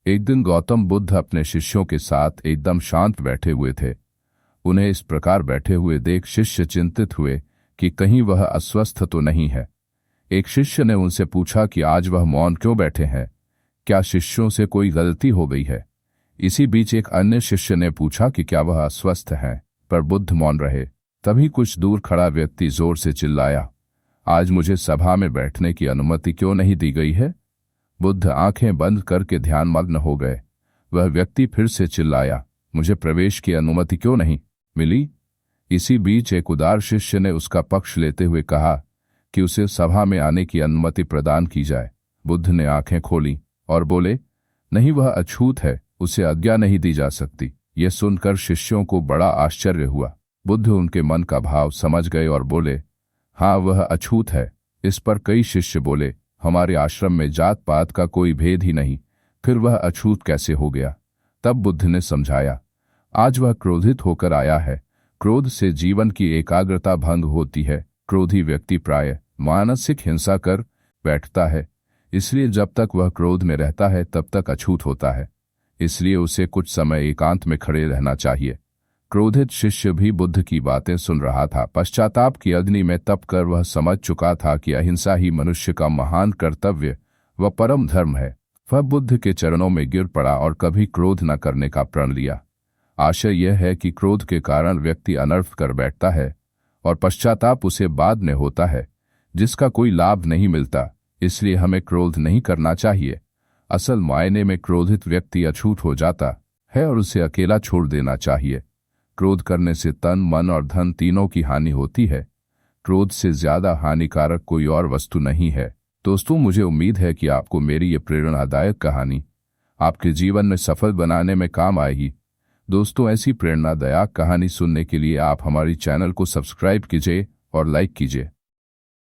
एक दिन गौतम बुद्ध अपने शिष्यों के साथ एकदम शांत बैठे हुए थे। उन्हें इस प्रकार बैठे हुए देख शिष्य चिंतित हुए कि कहीं वह अस्वस्थ तो नहीं है। एक शिष्य ने उनसे पूछा कि आज वह मौन क्यों बैठे हैं, क्या शिष्यों से कोई गलती हो गई है। इसी बीच एक अन्य शिष्य ने पूछा कि क्या वह अस्वस्थ हैं, पर बुद्ध मौन रहे। तभी कुछ दूर खड़ा व्यक्ति जोर से चिल्लाया, आज मुझे सभा में बैठने की अनुमति क्यों नहीं दी गई है। बुद्ध आंखें बंद करके ध्यानमग्न हो गए। वह व्यक्ति फिर से चिल्लाया, मुझे प्रवेश की अनुमति क्यों नहीं मिली। इसी बीच एक उदार शिष्य ने उसका पक्ष लेते हुए कहा कि उसे सभा में आने की अनुमति प्रदान की जाए। बुद्ध ने आंखें खोली और बोले, नहीं, वह अछूत है, उसे आज्ञा नहीं दी जा सकती। यह सुनकर शिष्यों को बड़ा आश्चर्य हुआ। बुद्ध उनके मन का भाव समझ गए और बोले, हाँ, वह अछूत है। इस पर कई शिष्य बोले, हमारे आश्रम में जात पात का कोई भेद ही नहीं, फिर वह अछूत कैसे हो गया। तब बुद्ध ने समझाया, आज वह क्रोधित होकर आया है। क्रोध से जीवन की एकाग्रता भंग होती है। क्रोधी व्यक्ति प्रायः मानसिक हिंसा कर बैठता है, इसलिए जब तक वह क्रोध में रहता है तब तक अछूत होता है। इसलिए उसे कुछ समय एकांत में खड़े रहना चाहिए। क्रोधित शिष्य भी बुद्ध की बातें सुन रहा था। पश्चाताप की अग्नि में तप कर वह समझ चुका था कि अहिंसा ही मनुष्य का महान कर्तव्य व परम धर्म है। वह बुद्ध के चरणों में गिर पड़ा और कभी क्रोध न करने का प्रण लिया। आशय यह है कि क्रोध के कारण व्यक्ति अनर्थ कर बैठता है और पश्चाताप उसे बाद में होता है, जिसका कोई लाभ नहीं मिलता। इसलिए हमें क्रोध नहीं करना चाहिए। असल मायने में क्रोधित व्यक्ति अछूत हो जाता है और उसे अकेला छोड़ देना चाहिए। क्रोध करने से तन, मन और धन तीनों की हानि होती है। क्रोध से ज्यादा हानिकारक कोई और वस्तु नहीं है। दोस्तों, मुझे उम्मीद है कि आपको मेरी ये प्रेरणादायक कहानी आपके जीवन में सफल बनाने में काम आएगी। दोस्तों, ऐसी प्रेरणादायक कहानी सुनने के लिए आप हमारी चैनल को सब्सक्राइब कीजिए और लाइक कीजिए।